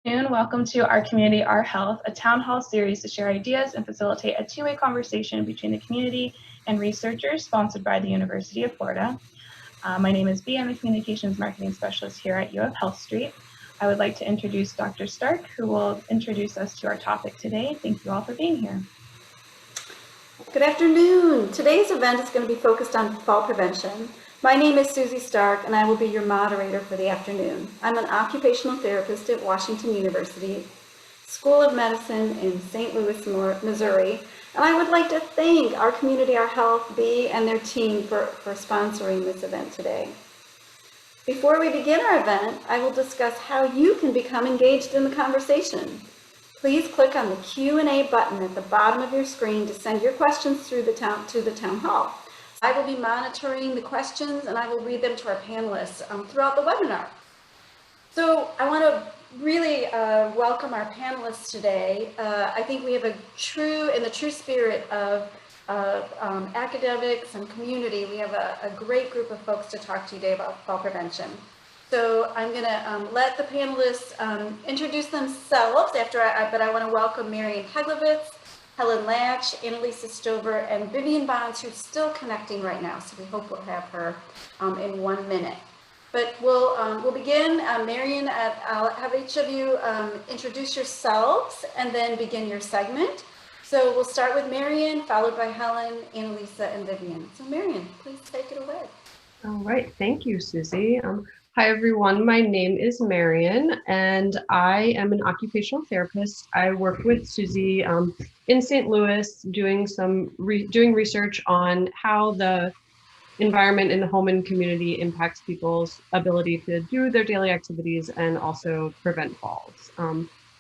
And welcome to Our Community, Our Health, a town hall series to share ideas and facilitate a two-way conversation between the community and researchers, sponsored by the University of Florida. My name is Bea. I'm a communications marketing specialist here at U of Health Street. I would like to introduce Dr. Stark, who will introduce us to our topic today. Thank you all for being here. Good afternoon. Today's event is going to be focused on fall prevention. My name is Susy Stark, and I will be your moderator for the afternoon. I'm an occupational therapist at Washington University School of Medicine in St. Louis, Missouri, and I would like to thank Our Community, Our Health, Bea, and their team for sponsoring this event today. Before we begin our event, I will discuss how you can become engaged in the conversation. Please click on the Q&A button at the bottom of your screen to send your questions to the town hall. I will be monitoring the questions and I will read them to our panelists throughout the webinar. So I want to really welcome our panelists today. I think we have in the true spirit of academics and community, we have a great group of folks to talk to you today about fall prevention. So I'm going to let the panelists introduce themselves but I want to welcome Marian Keglovits, Helen, Lach, Anneliese, Stoever, and Vivian who's still connecting right now. So we hope we'll have her in 1 minute. But we'll begin. Marian, I'll have each of you introduce yourselves and then begin your segment. So we'll start with Marian, followed by Helen, Anneliese, and Vivian. So Marian, please take it away. All right, thank you, Susy. Hi, everyone. My name is Marian, and I am an occupational therapist. I work with Susy in St. Louis, doing research on how the environment in the home and community impacts people's ability to do their daily activities and also prevent falls.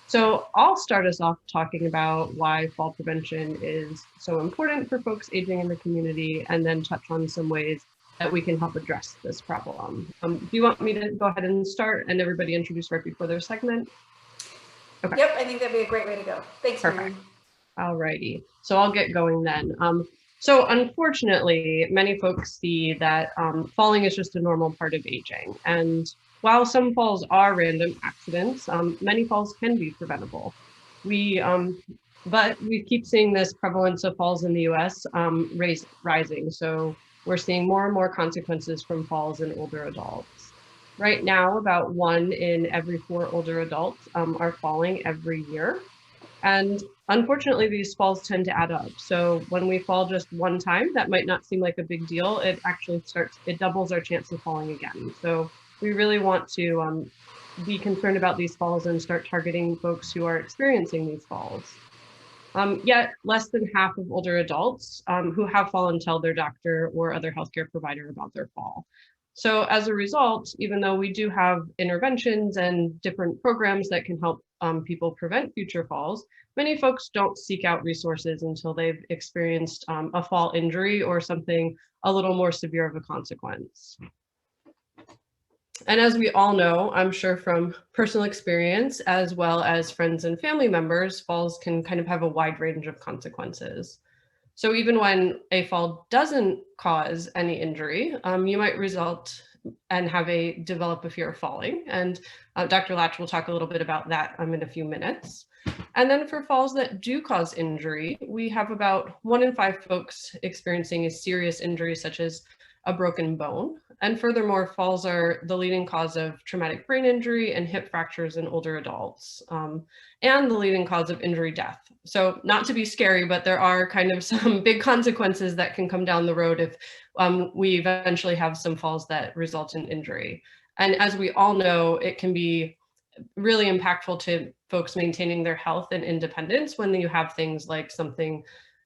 So I'll start us off talking about why fall prevention is so important for folks aging in the community, and then touch on some ways that we can help address this problem. Do you want me to go ahead and start and everybody introduce right before their segment? Okay. Yep, I think that'd be a great way to go. Thanks, Marian. All righty, so I'll get going then. So unfortunately, many folks see that falling is just a normal part of aging. And while some falls are random accidents, many falls can be preventable. But we keep seeing this prevalence of falls in the US rising. So we're seeing more and more consequences from falls in older adults. Right now, about 1 in every 4 older adults are falling every year. And unfortunately, these falls tend to add up. So when we fall just one time, that might not seem like a big deal. It actually doubles our chance of falling again. So we really want to be concerned about these falls and start targeting folks who are experiencing these falls. Yet less than half of older adults who have fallen tell their doctor or other healthcare provider about their fall. So as a result, even though we do have interventions and different programs that can help people prevent future falls, many folks don't seek out resources until they've experienced a fall injury or something a little more severe of a consequence. And as we all know, I'm sure from personal experience, as well as friends and family members, falls can kind of have a wide range of consequences. So even when a fall doesn't cause any injury, you might result and develop a fear of falling. And Dr. Lach will talk a little bit about that in a few minutes. And then for falls that do cause injury, we have about 1 in 5 folks experiencing a serious injury, such as a broken bone. And furthermore, falls are the leading cause of traumatic brain injury and hip fractures in older adults, and the leading cause of injury death. So not to be scary, but there are kind of some big consequences that can come down the road if we eventually have some falls that result in injury. And as we all know, it can be really impactful to folks maintaining their health and independence when you have things like something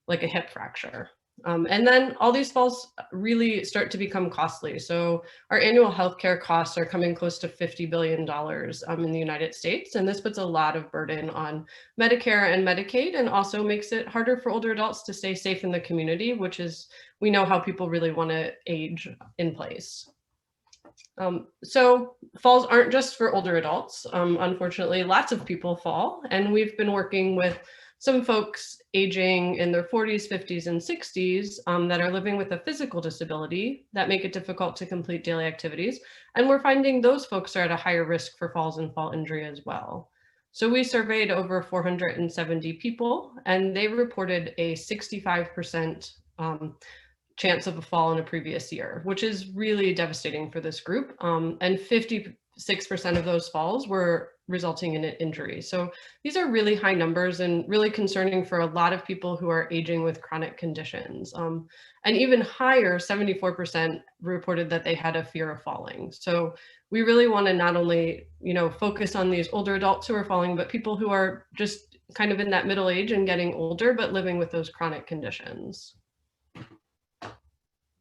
like a hip fracture. And then all these falls really start to become costly. So our annual healthcare costs are coming close to $50 billion in the United States. And this puts a lot of burden on Medicare and Medicaid, and also makes it harder for older adults to stay safe in the community, which is, we know how people really want to age in place. So falls aren't just for older adults. Unfortunately, lots of people fall, and we've been working with some folks aging in their 40s, 50s, and 60s that are living with a physical disability that make it difficult to complete daily activities. And we're finding those folks are at a higher risk for falls and fall injury as well. So we surveyed over 470 people, and they reported a 65% chance of a fall in a previous year, which is really devastating for this group. And 56% of those falls were resulting in an injury. So these are really high numbers and really concerning for a lot of people who are aging with chronic conditions. And even higher, 74% reported that they had a fear of falling. So we really want to not only, focus on these older adults who are falling, but people who are just kind of in that middle age and getting older, but living with those chronic conditions.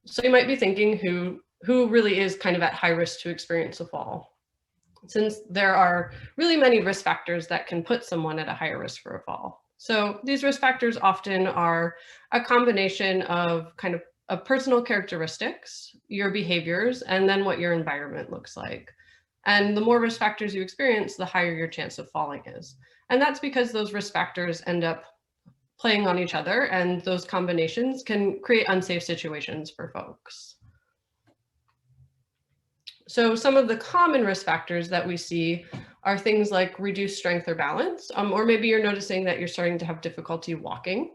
So you might be thinking who really is kind of at high risk to experience a fall, since there are really many risk factors that can put someone at a higher risk for a fall. So these risk factors often are a combination of kind of personal characteristics, your behaviors, and then what your environment looks like. And the more risk factors you experience, the higher your chance of falling is. And that's because those risk factors end up playing on each other, and those combinations can create unsafe situations for folks. So some of the common risk factors that we see are things like reduced strength or balance, or maybe you're noticing that you're starting to have difficulty walking.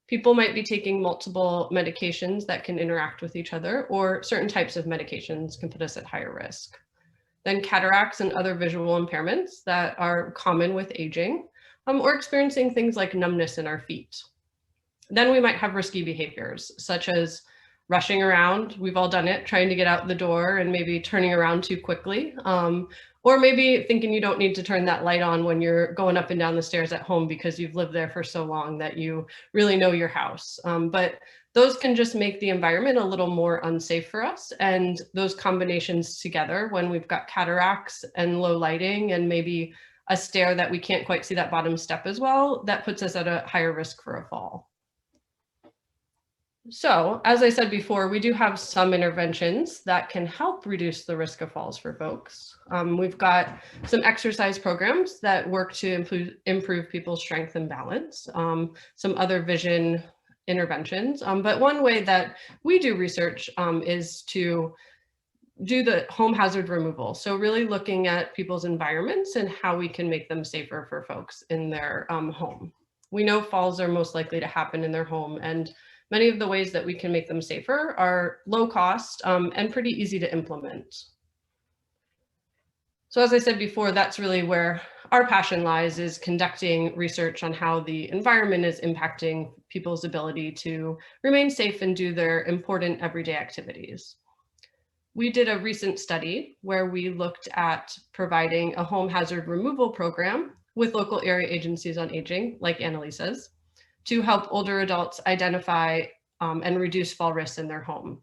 People might be taking multiple medications that can interact with each other, or certain types of medications can put us at higher risk. Then cataracts and other visual impairments that are common with aging, or experiencing things like numbness in our feet. Then we might have risky behaviors, such as rushing around. We've all done it, trying to get out the door and maybe turning around too quickly. Or maybe thinking you don't need to turn that light on when you're going up and down the stairs at home because you've lived there for so long that you really know your house. But those can just make the environment a little more unsafe for us. And those combinations together, when we've got cataracts and low lighting and maybe a stair that we can't quite see that bottom step as well, that puts us at a higher risk for a fall. So, as I said before, we do have some interventions that can help reduce the risk of falls for folks. We've got some exercise programs that work to improve people's strength and balance, some other vision interventions. But one way that we do research is to do the home hazard removal. So really looking at people's environments and how we can make them safer for folks in their home. We know falls are most likely to happen in their home, and many of the ways that we can make them safer are low cost and pretty easy to implement. So as I said before, that's really where our passion lies, is conducting research on how the environment is impacting people's ability to remain safe and do their important everyday activities. We did a recent study where we looked at providing a home hazard removal program with local area agencies on aging, like Anneliese's, to help older adults identify and reduce fall risks in their home.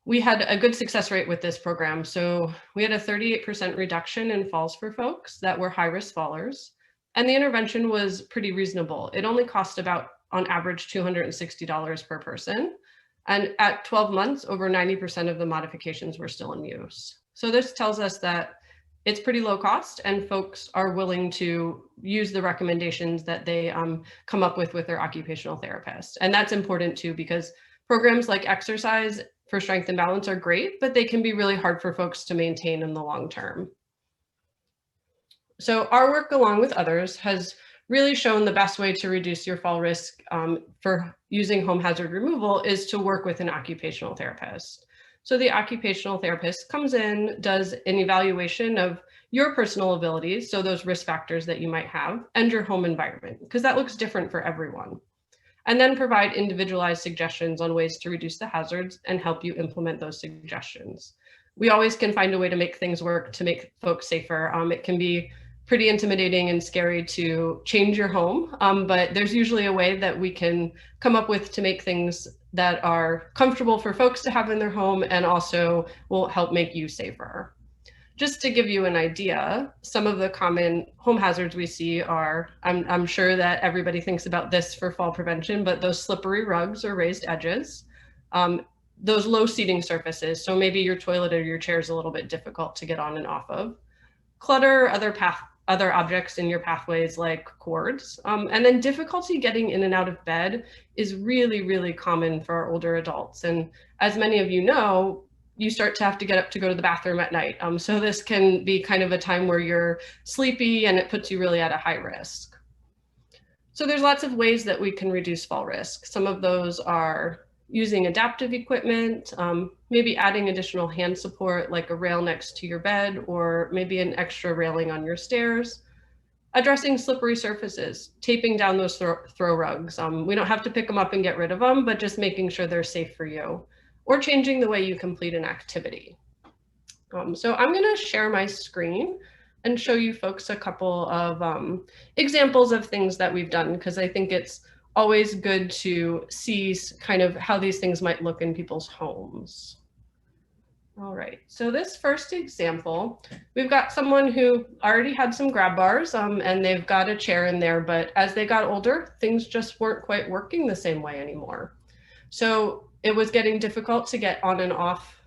We had a good success rate with this program. So we had a 38% reduction in falls for folks that were high-risk fallers, and the intervention was pretty reasonable. It only cost about, on average, $260 per person. And at 12 months, over 90% of the modifications were still in use. So this tells us that it's pretty low cost and folks are willing to use the recommendations that they come up with their occupational therapist. And that's important too, because programs like exercise for strength and balance are great, but they can be really hard for folks to maintain in the long term. So our work, along with others, has really shown the best way to reduce your fall risk for using home hazard removal is to work with an occupational therapist. So the occupational therapist comes in, does an evaluation of your personal abilities, so those risk factors that you might have, and your home environment, because that looks different for everyone. And then provide individualized suggestions on ways to reduce the hazards and help you implement those suggestions. We always can find a way to make things work to make folks safer. It can be pretty intimidating and scary to change your home, but there's usually a way that we can come up with to make things that are comfortable for folks to have in their home and also will help make you safer. Just to give you an idea, some of the common home hazards we see are, I'm sure that everybody thinks about this for fall prevention, but those slippery rugs or raised edges, those low seating surfaces, so maybe your toilet or your chair is a little bit difficult to get on and off of. Clutter, other objects in your pathways like cords, and then difficulty getting in and out of bed is really, really common for our older adults. And as many of you know, you start to have to get up to go to the bathroom at night. So this can be kind of a time where you're sleepy and it puts you really at a high risk. So there's lots of ways that we can reduce fall risk. Some of those are using adaptive equipment, maybe adding additional hand support like a rail next to your bed, or maybe an extra railing on your stairs. Addressing slippery surfaces, taping down those throw rugs. We don't have to pick them up and get rid of them, but just making sure they're safe for you, or changing the way you complete an activity. So I'm going to share my screen and show you folks a couple of examples of things that we've done, because I think it's always good to see kind of how these things might look in people's homes. All right, so this first example, we've got someone who already had some grab bars and they've got a chair in there, but as they got older, things just weren't quite working the same way anymore. So it was getting difficult to get on and off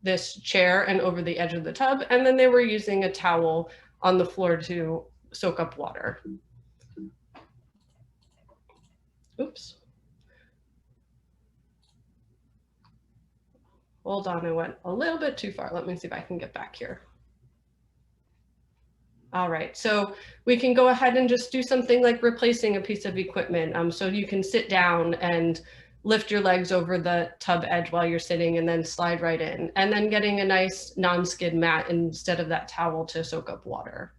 this chair and over the edge of the tub, and then they were using a towel on the floor to soak up water. Oops. Hold on, I went a little bit too far. Let me see if I can get back here. All right, so we can go ahead and just do something like replacing a piece of equipment. So you can sit down and lift your legs over the tub edge while you're sitting and then slide right in, and then getting a nice non-skid mat instead of that towel to soak up water.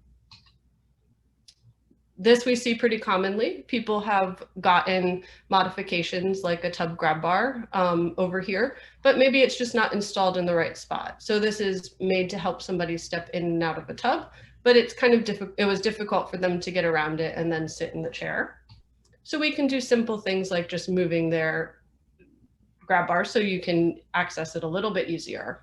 This we see pretty commonly. People have gotten modifications like a tub grab bar over here, but maybe it's just not installed in the right spot. So this is made to help somebody step in and out of a tub, but it's kind of it was difficult for them to get around it and then sit in the chair. So we can do simple things like just moving their grab bar so you can access it a little bit easier.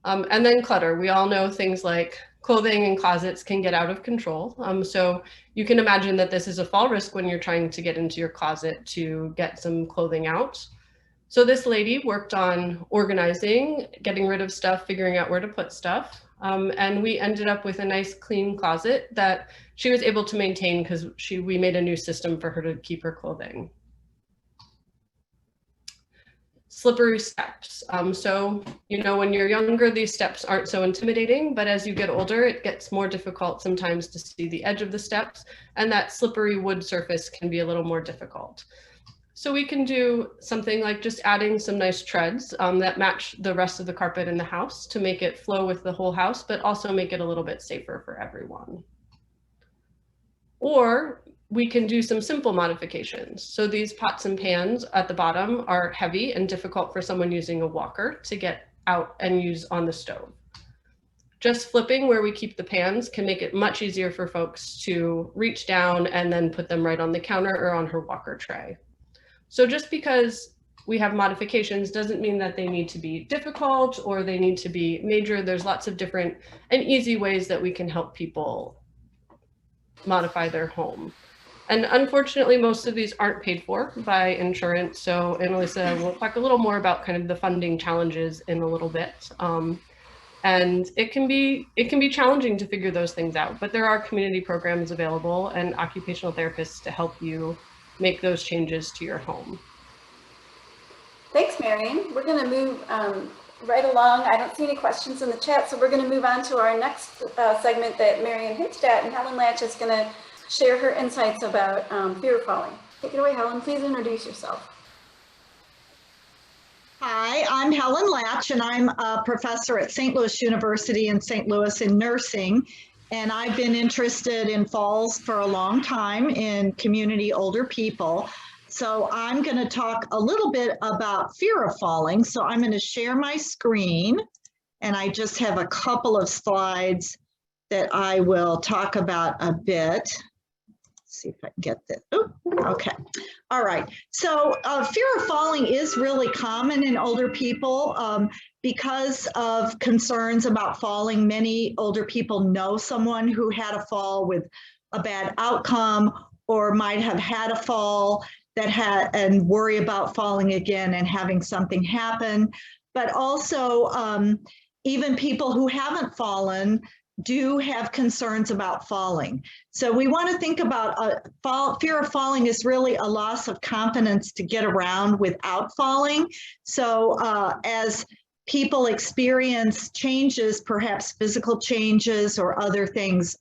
And then clutter. We all know things like clothing and closets can get out of control. So you can imagine that this is a fall risk when you're trying to get into your closet to get some clothing out. So this lady worked on organizing, getting rid of stuff, figuring out where to put stuff. And we ended up with a nice clean closet that she was able to maintain because we made a new system for her to keep her clothing. Slippery steps. So, you know, when you're younger, these steps aren't so intimidating, but as you get older, it gets more difficult sometimes to see the edge of the steps, and that slippery wood surface can be a little more difficult. So we can do something like just adding some nice treads that match the rest of the carpet in the house to make it flow with the whole house, but also make it a little bit safer for everyone. Or we can do some simple modifications. So these pots and pans at the bottom are heavy and difficult for someone using a walker to get out and use on the stove. Just flipping where we keep the pans can make it much easier for folks to reach down and then put them right on the counter or on her walker tray. So just because we have modifications doesn't mean that they need to be difficult or they need to be major. There's lots of different and easy ways that we can help people modify their home. And unfortunately, most of these aren't paid for by insurance. So Anneliese will talk a little more about kind of the funding challenges in a little bit. And it can be challenging to figure those things out, but there are community programs available and occupational therapists to help you make those changes to your home. Thanks, Marian. We're going to move right along. I don't see any questions in the chat, so we're going to move on to our next segment that Marian hinted at, and Helen Lach is going to share her insights about fear of falling. Take it away, Helen. Please introduce yourself. Hi, I'm Helen Lach, and I'm a professor at St. Louis University in St. Louis in nursing. And I've been interested in falls for a long time in community older people. So I'm going to talk a little bit about fear of falling. So I'm going to share my screen, and I just have a couple of slides that I will talk about a bit. See if I can get this. Oh, okay. All right. So fear of falling is really common in older people because of concerns about falling. Many older people know someone who had a fall with a bad outcome, or might have had a fall that and worry about falling again and having something happen. But also even people who haven't fallen do have concerns about falling. So we want to think about fear of falling is really a loss of confidence to get around without falling. So as people experience changes, perhaps physical changes or other things,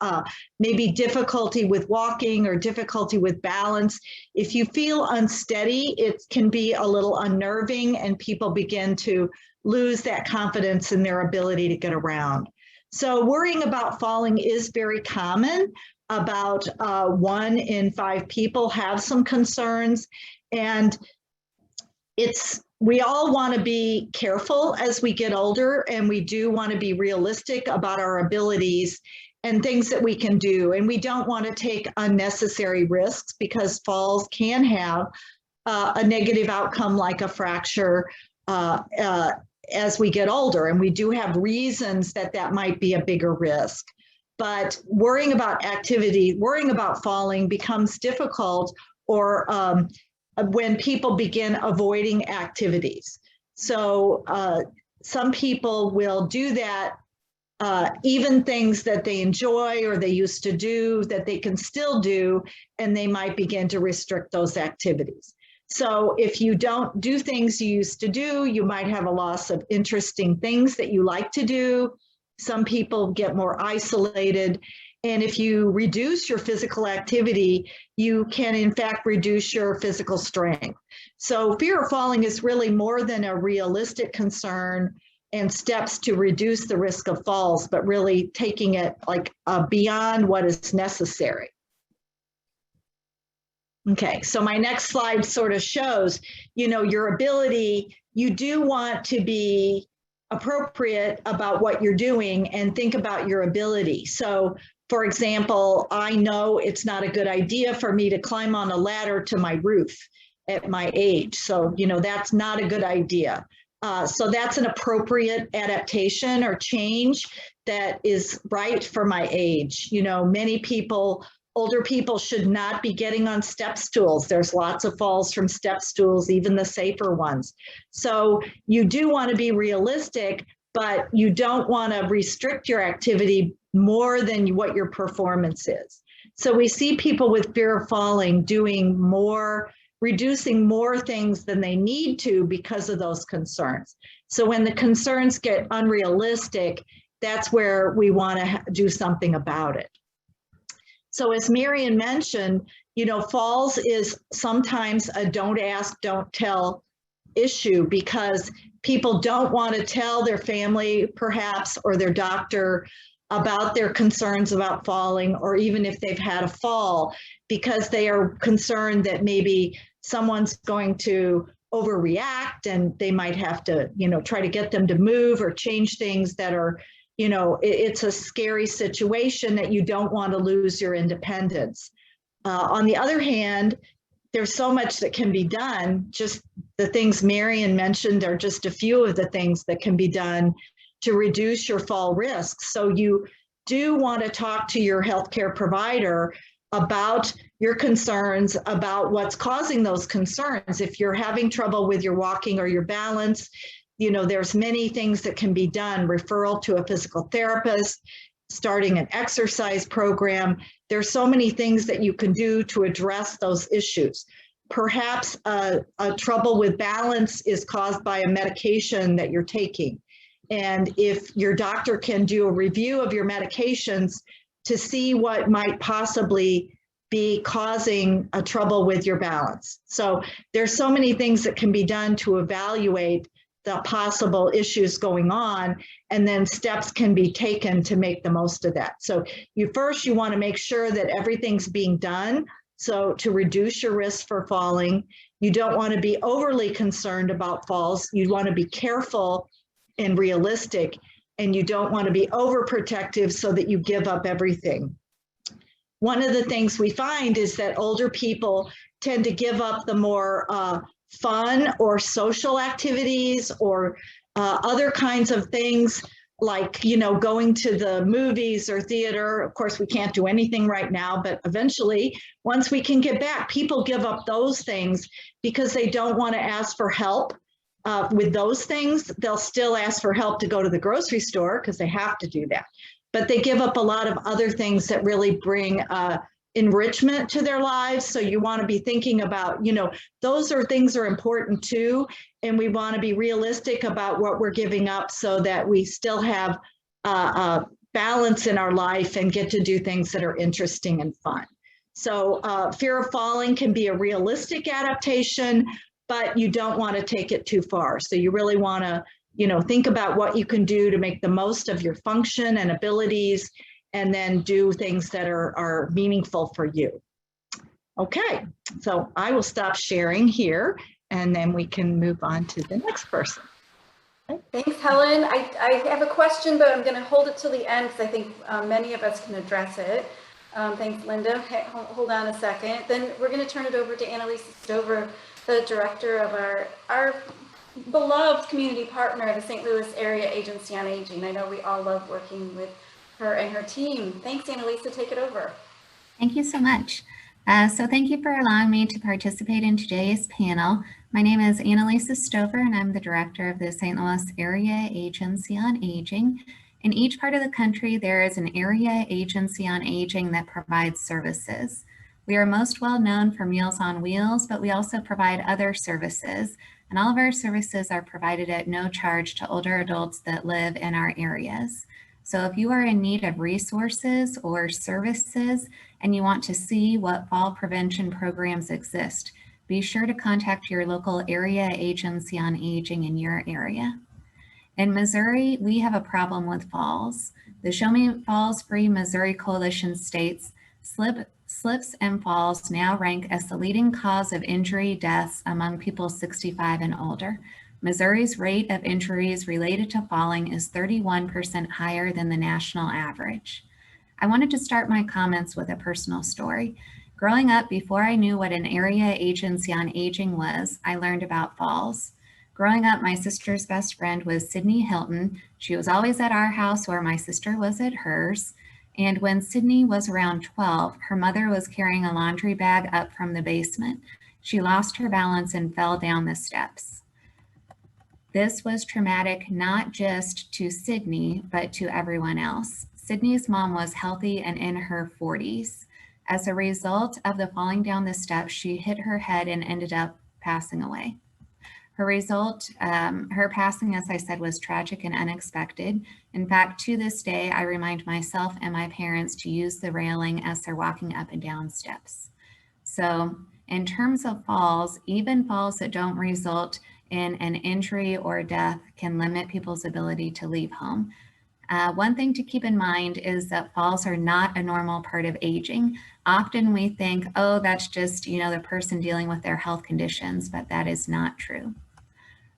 maybe difficulty with walking or difficulty with balance. If you feel unsteady, it can be a little unnerving and people begin to lose that confidence in their ability to get around. So worrying about falling is very common. About 1 in 5 people have some concerns, and we all want to be careful as we get older, and we do want to be realistic about our abilities and things that we can do. And we don't want to take unnecessary risks because falls can have a negative outcome like a fracture as we get older. And we do have reasons that that might be a bigger risk. But worrying about falling becomes difficult, or when people begin avoiding activities. So some people will do that, even things that they enjoy or they used to do that they can still do, and they might begin to restrict those activities. So if you don't do things you used to do, you might have a loss of interesting things that you like to do. Some people get more isolated. And if you reduce your physical activity, you can in fact reduce your physical strength. So fear of falling is really more than a realistic concern and steps to reduce the risk of falls, but really taking it like beyond what is necessary. Okay, so my next slide sort of shows, your ability. You do want to be appropriate about what you're doing and think about your ability. So for example, I know it's not a good idea for me to climb on a ladder to my roof at my age. So, that's not a good idea. So that's an appropriate adaptation or change that is right for my age. Many people, older people, should not be getting on step stools. There's lots of falls from step stools, even the safer ones. So you do want to be realistic, but you don't want to restrict your activity more than what your performance is. So we see people with fear of falling doing more, reducing more things than they need to because of those concerns. So when the concerns get unrealistic, that's where we want to do something about it. So as Marian mentioned, falls is sometimes a don't ask, don't tell issue because people don't want to tell their family perhaps or their doctor about their concerns about falling, or even if they've had a fall, because they are concerned that maybe someone's going to overreact and they might have to, try to get them to move or change things that are, it's a scary situation that you don't want to lose your independence. On the other hand, there's so much that can be done. Just the things Marian mentioned are just a few of the things that can be done to reduce your fall risks. So you do want to talk to your healthcare provider about your concerns, about what's causing those concerns. If you're having trouble with your walking or your balance, there's many things that can be done. Referral to a physical therapist, starting an exercise program. There's so many things that you can do to address those issues. Perhaps a trouble with balance is caused by a medication that you're taking. And if your doctor can do a review of your medications to see what might possibly be causing a trouble with your balance. So there's so many things that can be done to evaluate the possible issues going on, and then steps can be taken to make the most of that. So you want to make sure that everything's being done. So to reduce your risk for falling, you don't want to be overly concerned about falls. You want to be careful and realistic, and you don't want to be overprotective so that you give up everything. One of the things we find is that older people tend to give up the more fun or social activities or other kinds of things like, going to the movies or theater. Of course, we can't do anything right now, but eventually, once we can get back, people give up those things because they don't want to ask for help with those things. They'll still ask for help to go to the grocery store because they have to do that. But they give up a lot of other things that really bring enrichment to their lives. So you want to be thinking about, those are things are important too. And we want to be realistic about what we're giving up so that we still have balance in our life and get to do things that are interesting and fun. So fear of falling can be a realistic adaptation, but you don't want to take it too far. So you really want to, think about what you can do to make the most of your function and abilities, and then do things that are meaningful for you. Okay, so I will stop sharing here, and then we can move on to the next person. Thanks, Helen. I have a question, but I'm going to hold it till the end because I think many of us can address it. Thanks, Linda. Hey, hold on a second. Then we're going to turn it over to Anneliese Stoever, the director of our beloved community partner, the St. Louis Area Agency on Aging. I know we all love working with her and her team. Thanks, Anneliese. Take it over. Thank you so much. So thank you for allowing me to participate in today's panel. My name is Anneliese Stoever, and I'm the director of the St. Louis Area Agency on Aging. In each part of the country, there is an area agency on aging that provides services. We are most well known for Meals on Wheels, but we also provide other services. And all of our services are provided at no charge to older adults that live in our areas. So if you are in need of resources or services and you want to see what fall prevention programs exist, be sure to contact your local area agency on aging in your area. In Missouri, we have a problem with falls. The Show Me Falls Free Missouri Coalition states, slips and falls now rank as the leading cause of injury deaths among people 65 and older. Missouri's rate of injuries related to falling is 31% higher than the national average. I wanted to start my comments with a personal story. Growing up, before I knew what an area agency on aging was, I learned about falls. Growing up, my sister's best friend was Sydney Hilton. She was always at our house where my sister was at hers. And when Sydney was around 12, her mother was carrying a laundry bag up from the basement. She lost her balance and fell down the steps. This was traumatic not just to Sydney, but to everyone else. Sydney's mom was healthy and in her 40s. As a result of the falling down the steps, she hit her head and ended up passing away. Her passing, as I said, was tragic and unexpected. In fact, to this day, I remind myself and my parents to use the railing as they're walking up and down steps. So in terms of falls, even falls that don't result in an injury or death can limit people's ability to leave home. One thing to keep in mind is that falls are not a normal part of aging. Often we think, oh, that's just, the person dealing with their health conditions, but that is not true.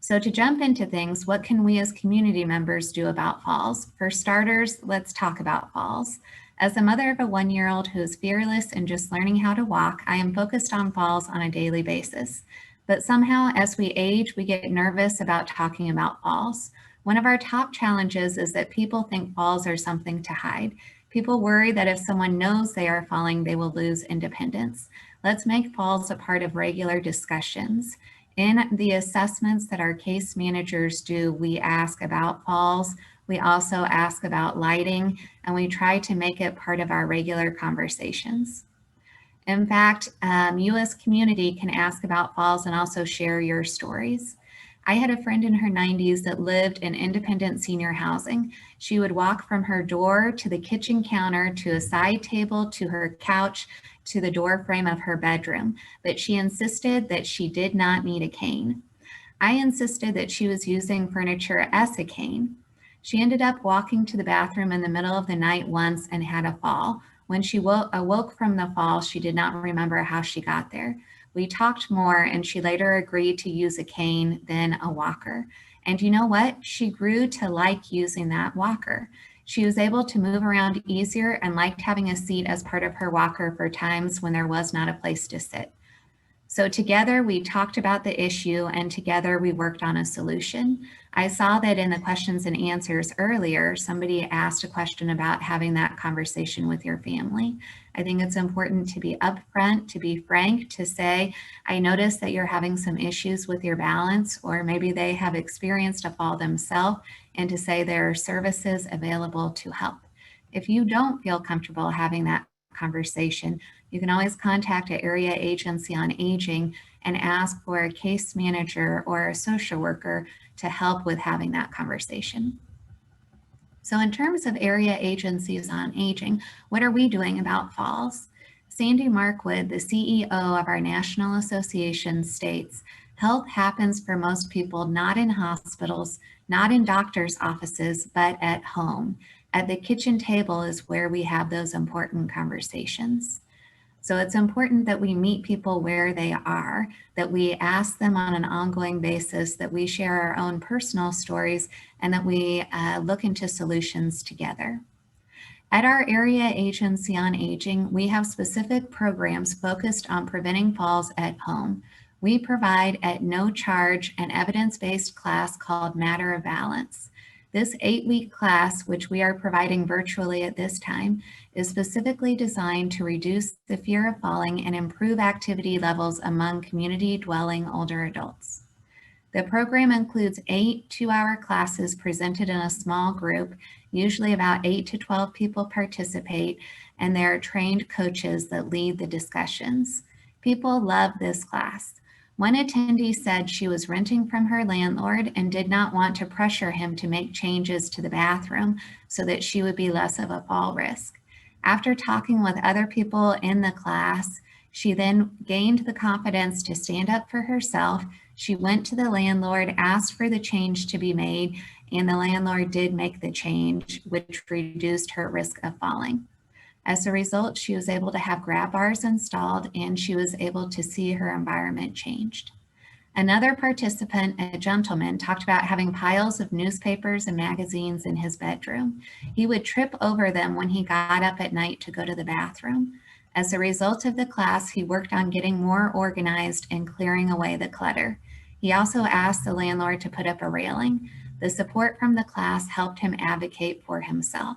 So to jump into things, what can we as community members do about falls? For starters, let's talk about falls. As a mother of a 1-year-old who is fearless and just learning how to walk, I am focused on falls on a daily basis. But somehow, as we age, we get nervous about talking about falls. One of our top challenges is that people think falls are something to hide. People worry that if someone knows they are falling, they will lose independence. Let's make falls a part of regular discussions. In the assessments that our case managers do, we ask about falls. We also ask about lighting, and we try to make it part of our regular conversations. In fact, you as community can ask about falls and also share your stories. I had a friend in her 90s that lived in independent senior housing. She would walk from her door to the kitchen counter, to a side table, to her couch, to the door frame of her bedroom, but she insisted that she did not need a cane. I insisted that she was using furniture as a cane. She ended up walking to the bathroom in the middle of the night once and had a fall. When she awoke from the fall, she did not remember how she got there. We talked more, and she later agreed to use a cane, then a walker. And you know what? She grew to like using that walker. She was able to move around easier and liked having a seat as part of her walker for times when there was not a place to sit. So together we talked about the issue, and together we worked on a solution. I saw that in the questions and answers earlier, somebody asked a question about having that conversation with your family. I think it's important to be upfront, to be frank, to say, I noticed that you're having some issues with your balance, or maybe they have experienced a fall themselves, and to say there are services available to help. If you don't feel comfortable having that conversation, you can always contact an area agency on aging and ask for a case manager or a social worker to help with having that conversation. So in terms of area agencies on aging, what are we doing about falls? Sandy Markwood, the CEO of our national association, states, health happens for most people not in hospitals, not in doctors' offices, but at home. At the kitchen table is where we have those important conversations. So it's important that we meet people where they are, that we ask them on an ongoing basis, that we share our own personal stories, and that we look into solutions together. At our area agency on aging, we have specific programs focused on preventing falls at home. We provide at no charge an evidence-based class called Matter of Balance. This 8-week class, which we are providing virtually at this time, is specifically designed to reduce the fear of falling and improve activity levels among community-dwelling older adults. The program includes 8 two-hour classes presented in a small group. Usually about 8 to 12 people participate, and there are trained coaches that lead the discussions. People love this class. One attendee said she was renting from her landlord and did not want to pressure him to make changes to the bathroom so that she would be less of a fall risk. After talking with other people in the class, she then gained the confidence to stand up for herself. She went to the landlord, asked for the change to be made, and the landlord did make the change, which reduced her risk of falling. As a result, she was able to have grab bars installed, and she was able to see her environment changed. Another participant, a gentleman, talked about having piles of newspapers and magazines in his bedroom. He would trip over them when he got up at night to go to the bathroom. As a result of the class, he worked on getting more organized and clearing away the clutter. He also asked the landlord to put up a railing. The support from the class helped him advocate for himself.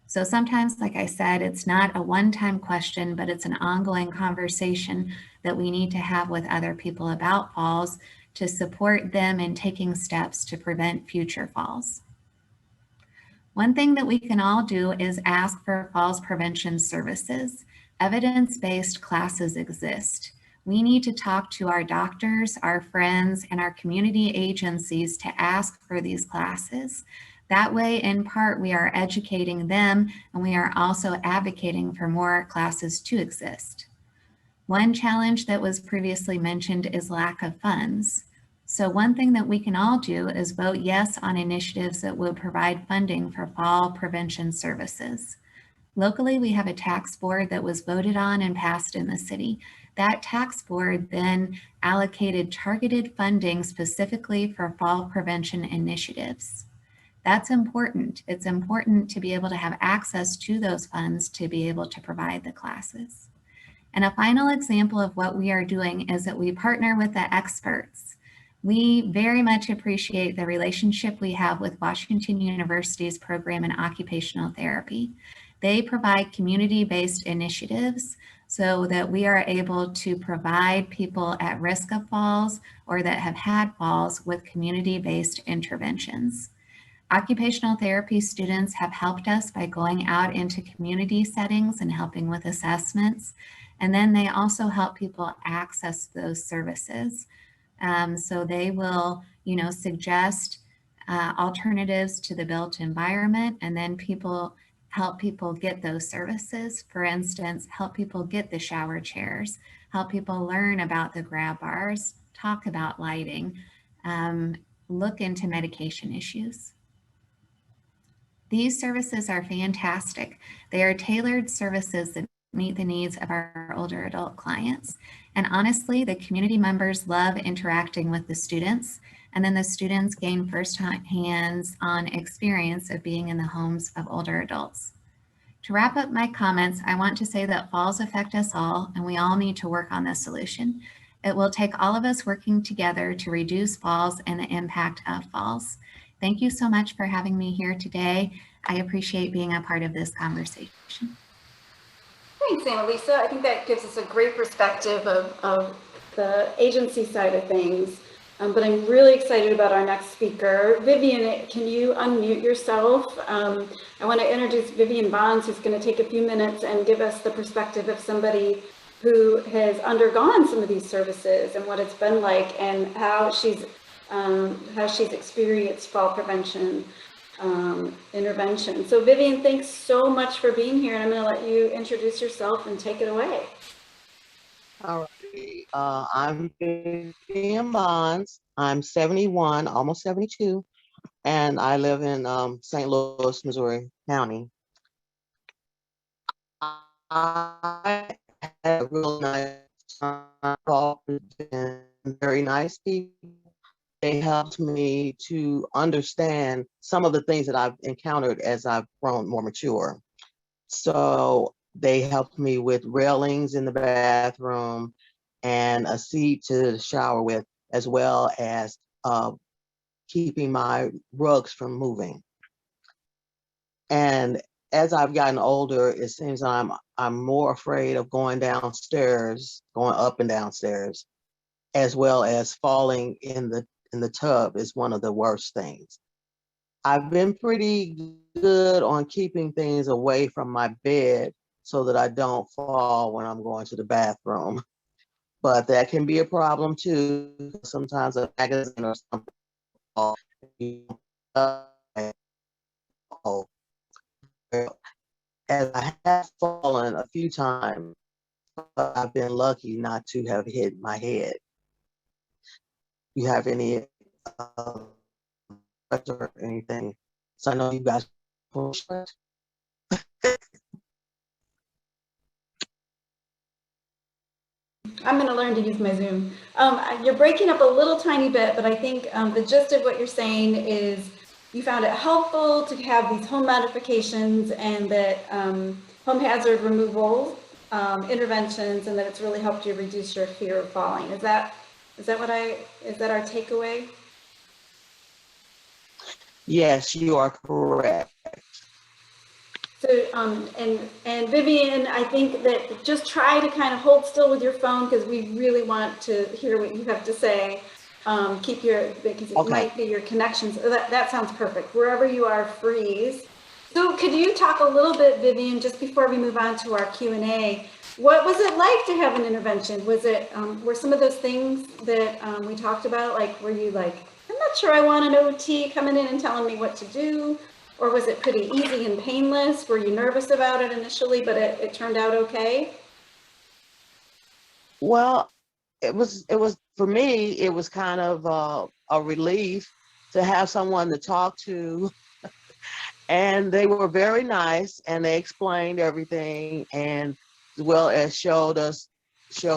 So sometimes, like I said, it's not a one-time question, but it's an ongoing conversation that we need to have with other people about falls to support them in taking steps to prevent future falls. One thing that we can all do is ask for falls prevention services. Evidence-based classes exist. We need to talk to our doctors, our friends, and our community agencies to ask for these classes. That way, in part, we are educating them, and we are also advocating for more classes to exist. One challenge that was previously mentioned is lack of funds. So one thing that we can all do is vote yes on initiatives that will provide funding for fall prevention services. Locally, we have a tax board that was voted on and passed in the city. That tax board then allocated targeted funding specifically for fall prevention initiatives. That's important. It's important to be able to have access to those funds to be able to provide the classes. And a final example of what we are doing is that we partner with the experts. We very much appreciate the relationship we have with Washington University's program in occupational therapy. They provide community-based initiatives so that we are able to provide people at risk of falls or that have had falls with community-based interventions. Occupational therapy students have helped us by going out into community settings and helping with assessments. And then they also help people access those services. So they will, suggest alternatives to the built environment, and then help people get those services. For instance, help people get the shower chairs, help people learn about the grab bars, talk about lighting, look into medication issues. These services are fantastic. They are tailored services that meet the needs of our older adult clients. And honestly, the community members love interacting with the students, and then the students gain first-hand hands-on experience of being in the homes of older adults. To wrap up my comments, I want to say that falls affect us all, and we all need to work on this solution. It will take all of us working together to reduce falls and the impact of falls. Thank you so much for having me here today. I appreciate being a part of this conversation. Thanks, Anneliese. I think that gives us a great perspective of the agency side of things. but I'm really excited about our next speaker. Vivian, can you unmute yourself? I want to introduce Vivian Bonds, who's going to take a few minutes and give us the perspective of somebody who has undergone some of these services and what it's been like, and how she's experienced fall prevention intervention. So Vivian, thanks so much for being here, and I'm going to let you introduce yourself and take it away. All right. I'm Vivian Bonds. I'm 71, almost 72, and I live in St. Louis, Missouri County. I had a real nice time, very nice people. They helped me to understand some of the things that I've encountered as I've grown more mature. So they helped me with railings in the bathroom and a seat to shower with, as well as keeping my rugs from moving. And as I've gotten older, it seems I'm more afraid of going downstairs, going up and downstairs, as well as falling in the tub is one of the worst things. I've been pretty good on keeping things away from my bed so that I don't fall when I'm going to the bathroom. But that can be a problem too. Sometimes a magazine or something falls. As I have fallen a few times, but I've been lucky not to have hit my head. You have any or anything? So I know you guys. I'm going to learn to use my Zoom. You're breaking up a little tiny bit, but I think the gist of what you're saying is you found it helpful to have these home modifications and that home hazard removal interventions, and that it's really helped you reduce your fear of falling. Is that our takeaway? Yes, you are correct. So, and Vivian, I think that just try to kind of hold still with your phone, because we really want to hear what you have to say. Keep your, because it might be your connections. That sounds perfect. Wherever you are, freeze. So could you talk a little bit, Vivian, just before we move on to our Q&A, what was it like to have an intervention? Was it, were some of those things that we talked about, like, were you like, I'm not sure I want an OT coming in and telling me what to do? Or was it pretty easy and painless? Were you nervous about it initially, but it turned out okay? Well, it was for me, it was kind of a relief to have someone to talk to. And they were very nice, and they explained everything, and as well as showed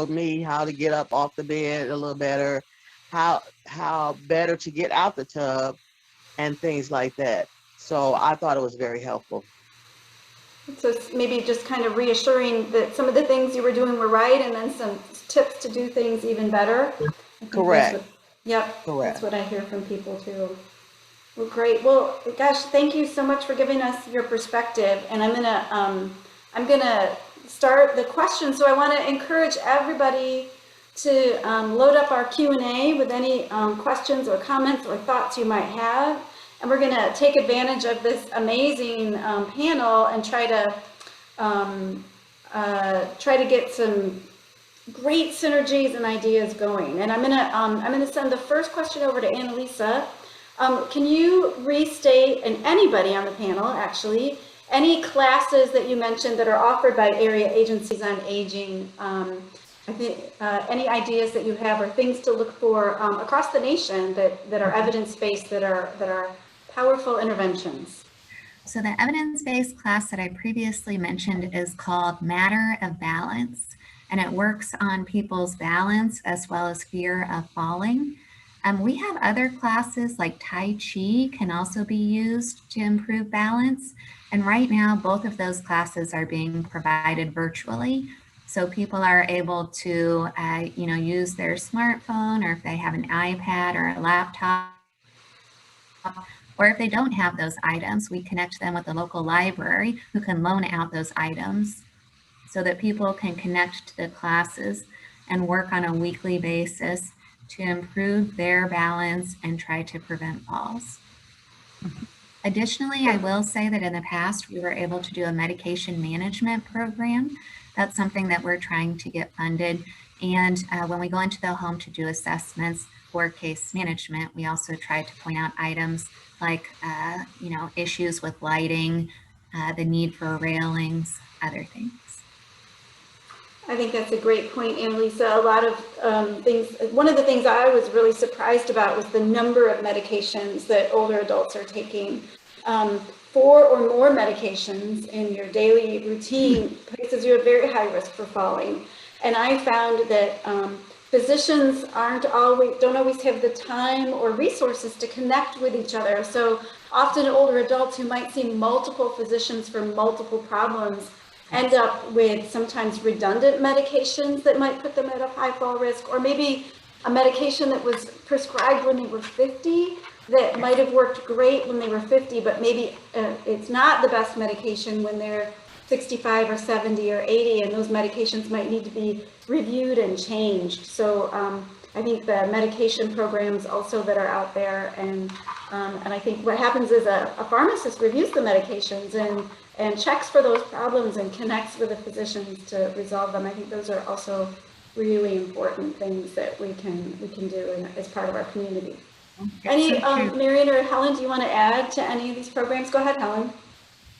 me how to get up off the bed a little better, how better to get out the tub and things like that. So I thought it was very helpful. So maybe just kind of reassuring that some of the things you were doing were right, and then some tips to do things even better. Correct. Yep. Correct. That's what I hear from people too. Well, great. Well, gosh, thank you so much for giving us your perspective. And I'm gonna start the questions. So I want to encourage everybody to load up our Q&A with any questions or comments or thoughts you might have. And we're going to take advantage of this amazing panel and try to get some great synergies and ideas going. And I'm gonna send the first question over to Anneliese. Can you restate, and anybody on the panel actually, any classes that you mentioned that are offered by area agencies on aging? I think any ideas that you have or things to look for across the nation that are evidence-based, that are powerful interventions. So the evidence-based class that I previously mentioned is called Matter of Balance, and it works on people's balance as well as fear of falling. We have other classes like Tai Chi can also be used to improve balance. And right now, both of those classes are being provided virtually. So people are able to, use their smartphone, or if they have an iPad or a laptop, or if they don't have those items, we connect them with a local library who can loan out those items so that people can connect to the classes and work on a weekly basis to improve their balance and try to prevent falls. Additionally, I will say that in the past, we were able to do a medication management program. That's something that we're trying to get funded. And when we go into the home to do assessments for case management, we also try to point out items like, issues with lighting, the need for railings, other things. I think that's a great point, Anneliese. A lot of things, one of the things I was really surprised about was the number of medications that older adults are taking. 4 or more medications in your daily routine places you at very high risk for falling. And I found that physicians don't always have the time or resources to connect with each other. So often older adults who might see multiple physicians for multiple problems end up with sometimes redundant medications that might put them at a high fall risk, or maybe a medication that was prescribed when they were 50 that might have worked great when they were 50, but maybe it's not the best medication when they're 65 or 70 or 80, and those medications might need to be reviewed and changed. So I think the medication programs also that are out there, and I think what happens is a pharmacist reviews the medications and checks for those problems and connects with the physicians to resolve them. I think those are also really important things that we can do as part of our community. Any, Marian or Helen, do you want to add to any of these programs? Go ahead, Helen.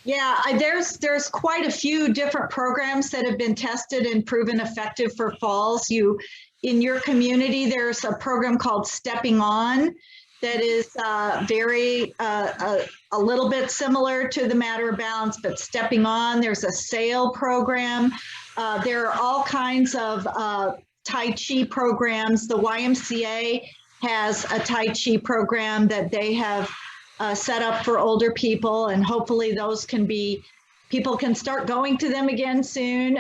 Yeah, there's quite a few different programs that have been tested and proven effective for falls. In your community, there's a program called Stepping On that is a little bit similar to the Matter of Balance, but Stepping On. There's a SAIL program. There are all kinds of Tai Chi programs. The YMCA has a Tai Chi program that they have set up for older people, and hopefully those people can start going to them again soon.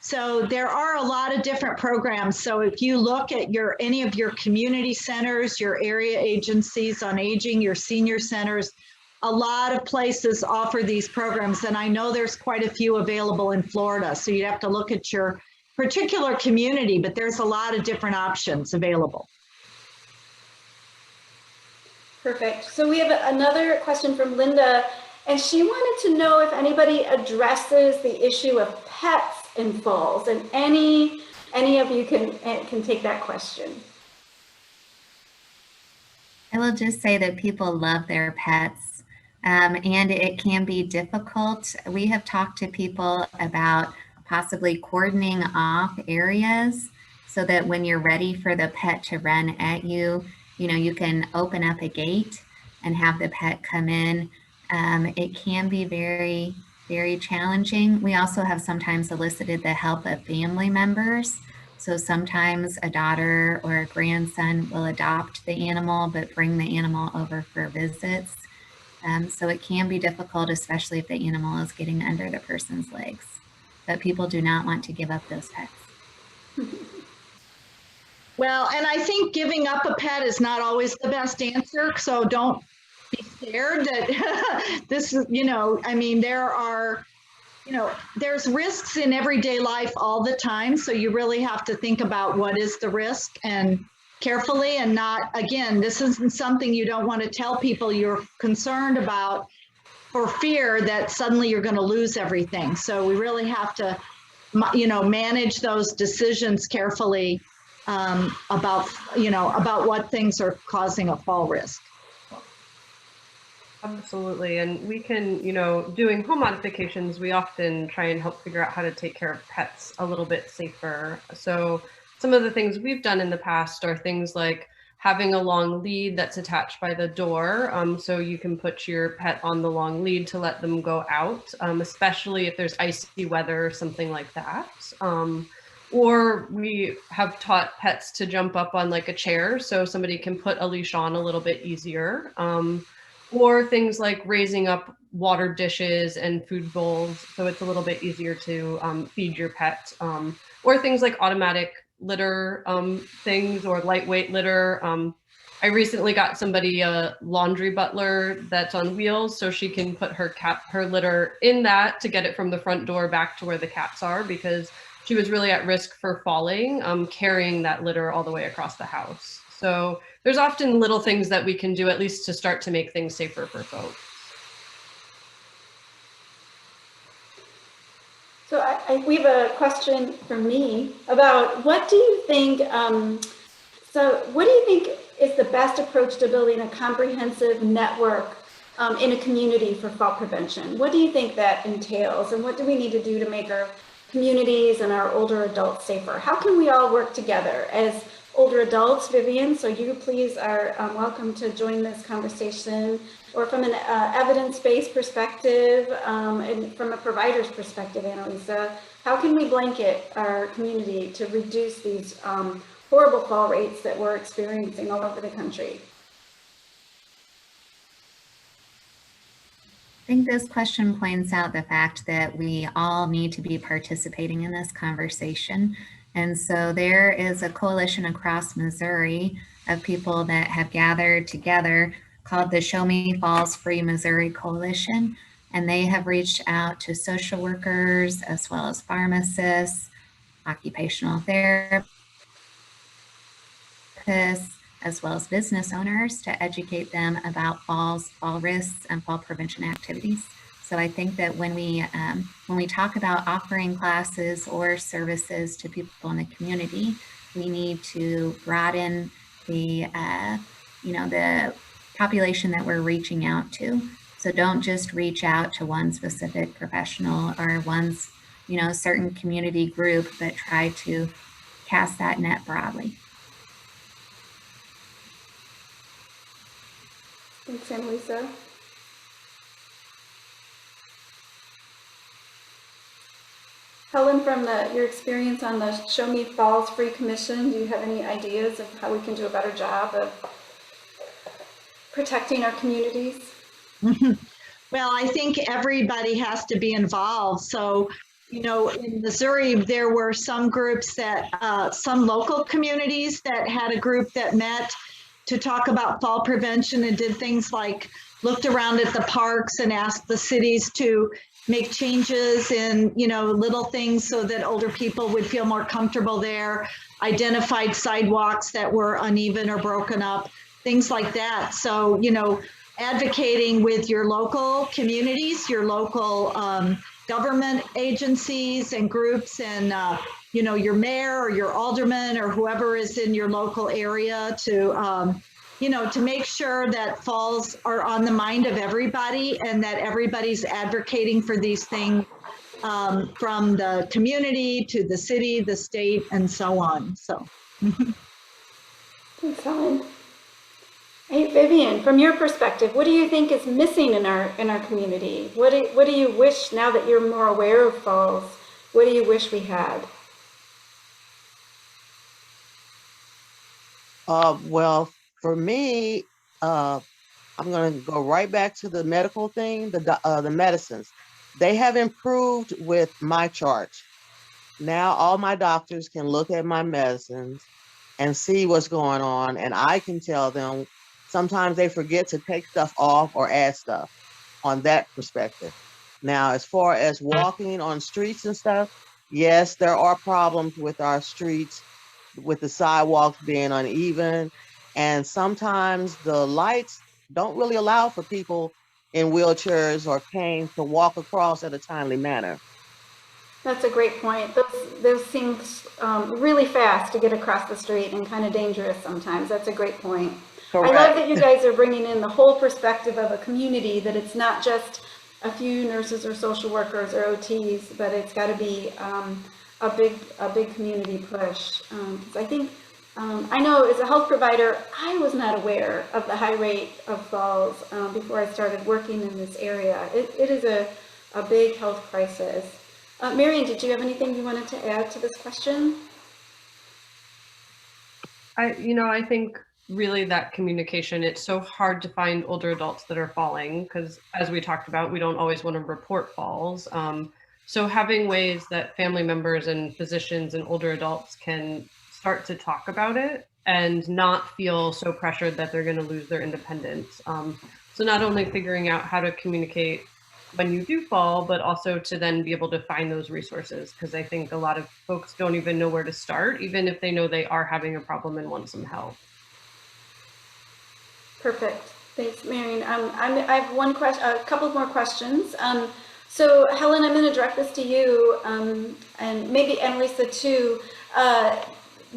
So there are a lot of different programs. So if you look at any of your community centers, your area agencies on aging, your senior centers, a lot of places offer these programs, and I know there's quite a few available in Florida. So you have to look at your particular community, but there's a lot of different options available. Perfect. So we have another question from Linda, and she wanted to know if anybody addresses the issue of pets and falls, and any of you can take that question. I will just say that people love their pets, and it can be difficult. We have talked to people about possibly cordoning off areas so that when you're ready for the pet to run at you, you can open up a gate and have the pet come in. It can be very, very challenging. We also have sometimes elicited the help of family members. So sometimes a daughter or a grandson will adopt the animal, but bring the animal over for visits. So it can be difficult, especially if the animal is getting under the person's legs. But people do not want to give up those pets. Well, and I think giving up a pet is not always the best answer. So don't be scared that this is, there's risks in everyday life all the time. So you really have to think about what is the risk and carefully, and not, again, this isn't something you don't want to tell people you're concerned about for fear that suddenly you're going to lose everything. So we really have to, manage those decisions carefully about what things are causing a fall risk. Absolutely. And we can, doing home modifications, we often try and help figure out how to take care of pets a little bit safer. So some of the things we've done in the past are things like having a long lead that's attached by the door. So you can put your pet on the long lead to let them go out, especially if there's icy weather or something like that. Or we have taught pets to jump up on like a chair so somebody can put a leash on a little bit easier. Or things like raising up water dishes and food bowls so it's a little bit easier to feed your pet. Or things like automatic litter things or lightweight litter. I recently got somebody a laundry butler that's on wheels so she can put her litter in that to get it from the front door back to where the cats are, because she was really at risk for falling, carrying that litter all the way across the house. So there's often little things that we can do, at least to start to make things safer for folks. So we have a question from me about what do you think, what do you think is the best approach to building a comprehensive network in a community for fall prevention? What do you think that entails, and what do we need to do to make our communities and our older adults safer? How can we all work together as older adults? Vivian, so you please are welcome to join this conversation, or from an evidence-based perspective, and from a provider's perspective, Anneliese, how can we blanket our community to reduce these horrible fall rates that we're experiencing all over the country? I think this question points out the fact that we all need to be participating in this conversation. And so there is a coalition across Missouri of people that have gathered together called the Show Me Falls Free Missouri Coalition. And they have reached out to social workers as well as pharmacists, occupational therapists, as well as business owners to educate them about fall risks and fall prevention activities. So I think that when we talk about offering classes or services to people in the community, we need to broaden the the population that we're reaching out to. So don't just reach out to one specific professional or one certain community group, but try to cast that net broadly. Thanks, Anneliese. Helen, from your experience on the Show Me Falls Free Commission, do you have any ideas of how we can do a better job of protecting our communities? Well, I think everybody has to be involved. So, in Missouri, there were some groups that, some local communities that had a group that met to talk about fall prevention and did things like looked around at the parks and asked the cities to make changes in, little things so that older people would feel more comfortable there, identified sidewalks that were uneven or broken up, things like that. So, advocating with your local communities, your local government agencies and groups, and your mayor or your alderman or whoever is in your local area to make sure that falls are on the mind of everybody and that everybody's advocating for these things from the community to the city, the state, and so on. So. Thanks, Helen. Hey, Vivian, from your perspective, what do you think is missing in our community? What do you wish, now that you're more aware of falls, what do you wish we had? Well, for me, I'm going to go right back to the medical thing, the medicines. They have improved with my chart. Now all my doctors can look at my medicines and see what's going on, and I can tell them. Sometimes they forget to take stuff off or add stuff on that perspective. Now, as far as walking on streets and stuff, yes, there are problems with our streets, with the sidewalks being uneven. And sometimes the lights don't really allow for people in wheelchairs or canes to walk across at a timely manner. That's a great point. Those seem really fast to get across the street and kind of dangerous sometimes. That's a great point. Correct. I love that you guys are bringing in the whole perspective of a community, that it's not just a few nurses or social workers or OTs, but it's got to be a big community push. Because I think, I know as a health provider, I was not aware of the high rate of falls before I started working in this area. It is a big health crisis. Marian, did you have anything you wanted to add to this question? I think really that communication, it's so hard to find older adults that are falling because, as we talked about, we don't always want to report falls. So having ways that family members and physicians and older adults can start to talk about it and not feel so pressured that they're going to lose their independence. So not only figuring out how to communicate when you do fall, but also to then be able to find those resources, because I think a lot of folks don't even know where to start, even if they know they are having a problem and want some help. Perfect. Thanks, Marian. I have one question, a couple more questions. So Helen, I'm going to direct this to you, and maybe Anneliese too.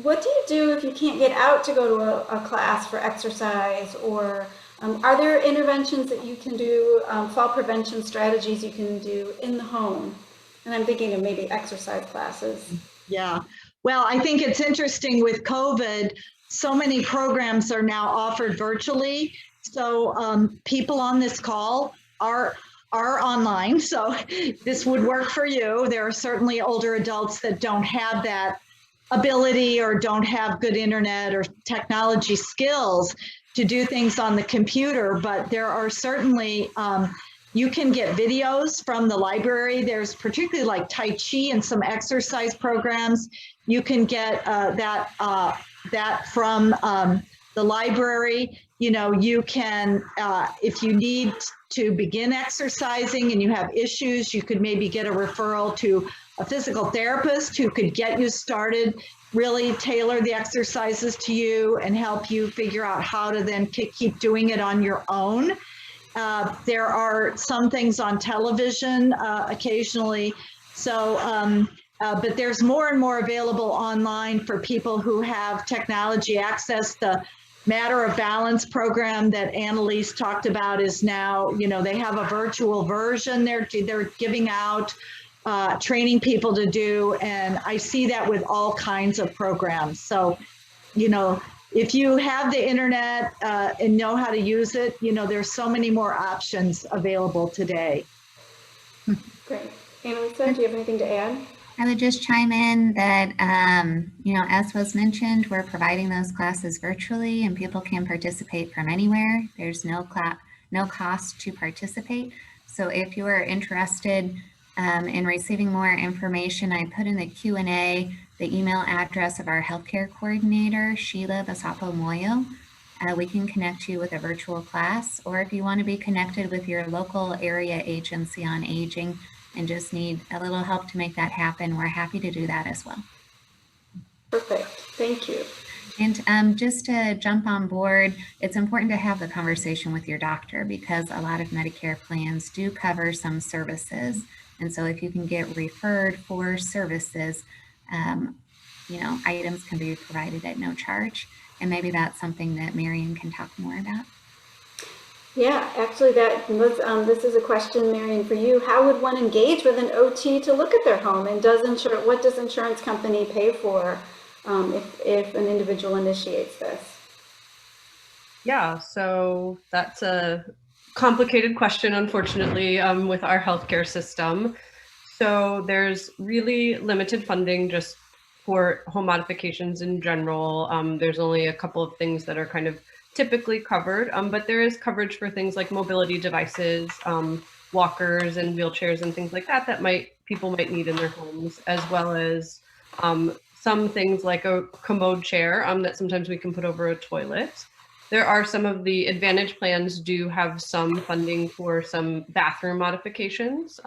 What do you do if you can't get out to go to a class for exercise, or are there interventions that you can do, fall prevention strategies you can do in the home? And I'm thinking of maybe exercise classes. Yeah, well, I think it's interesting with COVID, so many programs are now offered virtually. So people on this call are online, so this would work for you. There are certainly older adults that don't have that ability or don't have good internet or technology skills to do things on the computer, but there are certainly, you can get videos from the library. There's particularly like Tai Chi and some exercise programs. You can get that from the library. You know, you can, if you need to begin exercising and you have issues, you could maybe get a referral to a physical therapist who could get you started, really tailor the exercises to you and help you figure out how to then keep doing it on your own. There are some things on television occasionally. So, but there's more and more available online for people who have technology access. The Matter of Balance program that Anneliese talked about is now, you know, they have a virtual version they're giving out, training people to do. And I see that with all kinds of programs. So, you know, if you have the internet and know how to use it, you know, there's so many more options available today. Great. Anneliese, do you have anything to add? I would just chime in that, you know, as was mentioned, we're providing those classes virtually and people can participate from anywhere. There's no cost to participate. So if you are interested in receiving more information, I put in the Q&A the email address of our healthcare coordinator, Sheila Basapo Moyo. We can connect you with a virtual class, or if you want to be connected with your local area agency on aging and just need a little help to make that happen, we're happy to do that as well. Perfect. Thank you. And just to jump on board, it's important to have the conversation with your doctor because a lot of Medicare plans do cover some services. And so if you can get referred for services, you know, items can be provided at no charge. And maybe that's something that Marian can talk more about. Yeah, actually this is a question, Marian, for you. How would one engage with an OT to look at their home? And what does insurance company pay for if an individual initiates this? Yeah, so that's a complicated question, unfortunately, with our healthcare system. So there's really limited funding just for home modifications in general. There's only a couple of things that are kind of typically covered, but there is coverage for things like mobility devices, walkers and wheelchairs and things like that people might need in their homes, as well as some things like a commode chair that sometimes we can put over a toilet. There are some of the Advantage plans do have some funding for some bathroom modifications.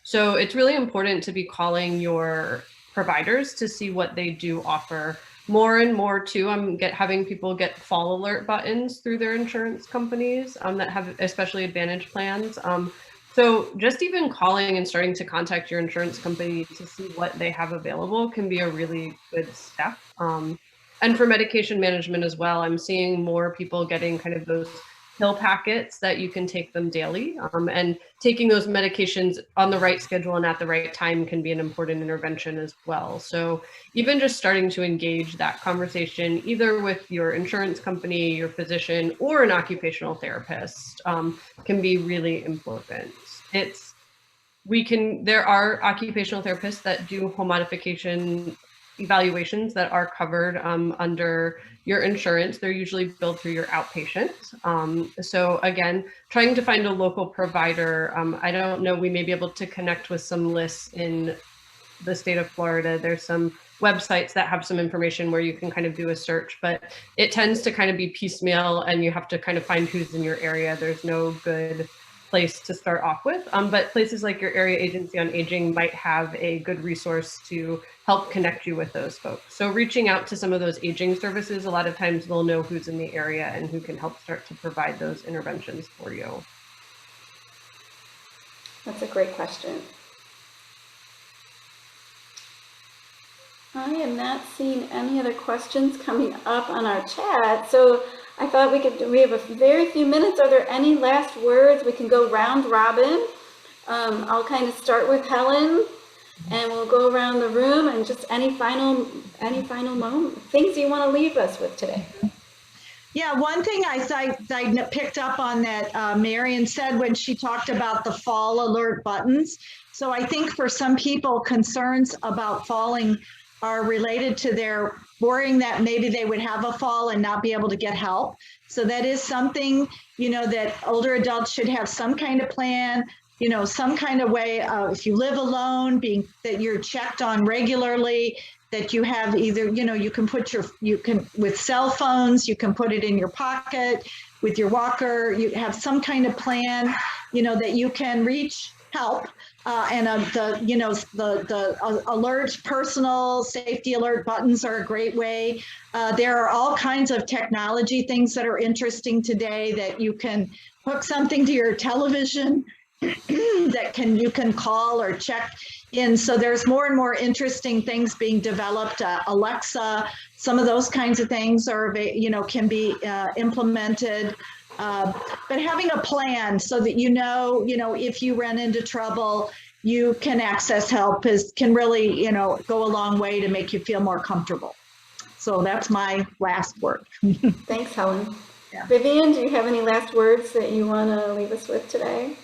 So it's really important to be calling your providers to see what they do offer. More and more too, I'm having people get fall alert buttons through their insurance companies that have especially Advantage plans. So just even calling and starting to contact your insurance company to see what they have available can be a really good step. And for medication management as well, I'm seeing more people getting kind of those pill packets that you can take them daily, and taking those medications on the right schedule and at the right time can be an important intervention as well. So even just starting to engage that conversation, either with your insurance company, your physician, or an occupational therapist, can be really important. There are occupational therapists that do home modification evaluations that are covered under your insurance. They're usually billed through your outpatient. So again, trying to find a local provider. I don't know, we may be able to connect with some lists in the state of Florida. There's some websites that have some information where you can kind of do a search, but it tends to kind of be piecemeal and you have to kind of find who's in your area. There's no good place to start off with. But places like your area agency on aging might have a good resource to help connect you with those folks. So reaching out to some of those aging services, a lot of times they'll know who's in the area and who can help start to provide those interventions for you. That's a great question. I am not seeing any other questions coming up on our chat, so I thought we have a very few minutes. Are there any last words? We can go round robin. I'll kind of start with Helen, and we'll go around the room, and just any final things you want to leave us with today. Yeah, one thing I picked up on that Marian said when she talked about the fall alert buttons. So I think for some people, concerns about falling are related to their worrying that maybe they would have a fall and not be able to get help. So that is something, that older adults should have some kind of plan, some kind of way of, if you live alone, that you're checked on regularly, that you have either, you can with cell phones, you can put it in your pocket with your walker, you have some kind of plan, that you can reach help. And the alert, personal safety alert buttons are a great way. There are all kinds of technology things that are interesting today that you can hook something to your television that you can call or check in. So there's more and more interesting things being developed. Alexa, some of those kinds of things are, can be implemented. But having a plan so that if you run into trouble, you can access help can really, go a long way to make you feel more comfortable. So that's my last word. Thanks, Helen. Yeah. Vivian, do you have any last words that you want to leave us with today?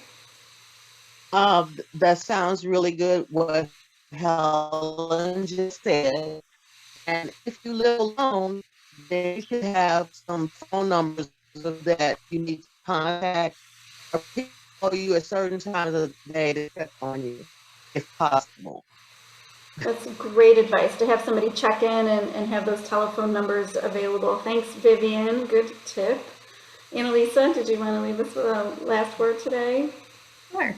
That sounds really good, what Helen just said. And if you live alone, then you should have some phone numbers that you need to contact, or people call you at certain times of the day to check on you, if possible. That's great advice, to have somebody check in and have those telephone numbers available. Thanks, Vivian. Good tip. Anneliese, did you want to leave us with a last word today? Sure.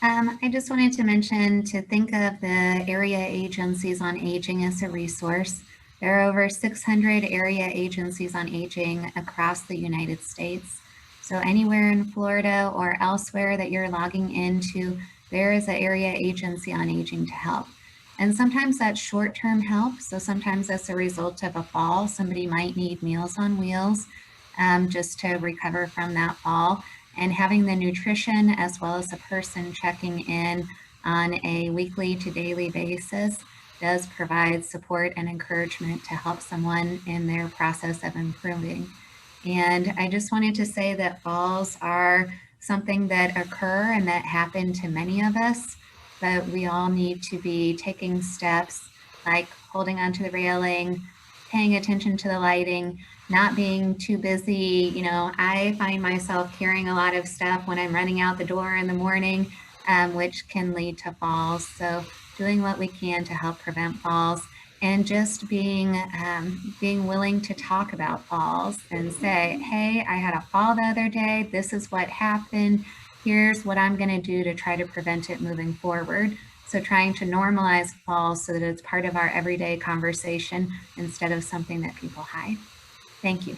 I just wanted to mention to think of the area agencies on aging as a resource. There are over 600 area agencies on aging across the United States. So anywhere in Florida or elsewhere that you're logging into, there is an area agency on aging to help. And sometimes that's short-term help. So sometimes as a result of a fall, somebody might need Meals on Wheels just to recover from that fall. And having the nutrition as well as a person checking in on a weekly to daily basis does provide support and encouragement to help someone in their process of improving. And I just wanted to say that falls are something that occur and that happen to many of us, but we all need to be taking steps like holding onto the railing, paying attention to the lighting, not being too busy. I find myself carrying a lot of stuff when I'm running out the door in the morning, which can lead to falls. So doing what we can to help prevent falls, and just being willing to talk about falls and say, hey, I had a fall the other day. This is what happened. Here's what I'm going to do to try to prevent it moving forward. So trying to normalize falls so that it's part of our everyday conversation instead of something that people hide. Thank you.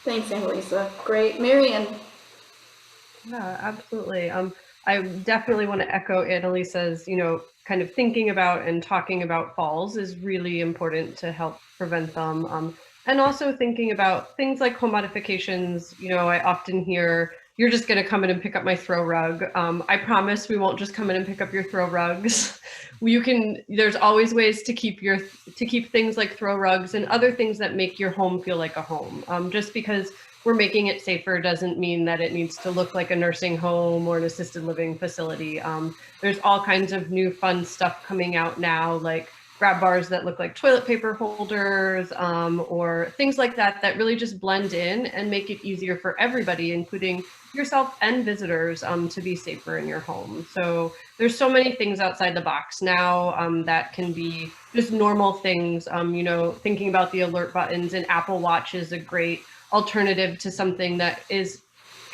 Thanks, Anneliese. Great. Marian. Yeah, absolutely. I definitely want to echo Anneliese's, kind of thinking about and talking about falls is really important to help prevent them. And also thinking about things like home modifications. I often hear, you're just going to come in and pick up my throw rug. I promise we won't just come in and pick up your throw rugs. There's always ways to keep things like throw rugs and other things that make your home feel like a home. Just because we're making it safer doesn't mean that it needs to look like a nursing home or an assisted living facility. There's all kinds of new fun stuff coming out now, like grab bars that look like toilet paper holders, or things like that really just blend in and make it easier for everybody, including yourself and visitors, to be safer in your home. So there's so many things outside the box now that can be just normal things. Thinking about the alert buttons, and Apple Watch is a great alternative to something that is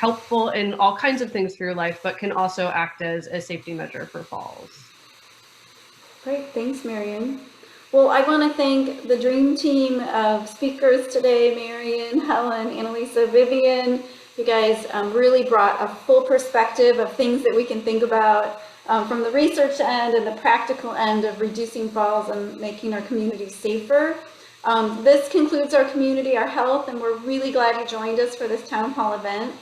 helpful in all kinds of things through life, but can also act as a safety measure for falls. Great, thanks, Marian. Well, I want to thank the dream team of speakers today, Marian, Helen, Anneliese, Vivian. You guys really brought a full perspective of things that we can think about from the research end and the practical end of reducing falls and making our community safer. This concludes our community, our health, and we're really glad you joined us for this town hall event.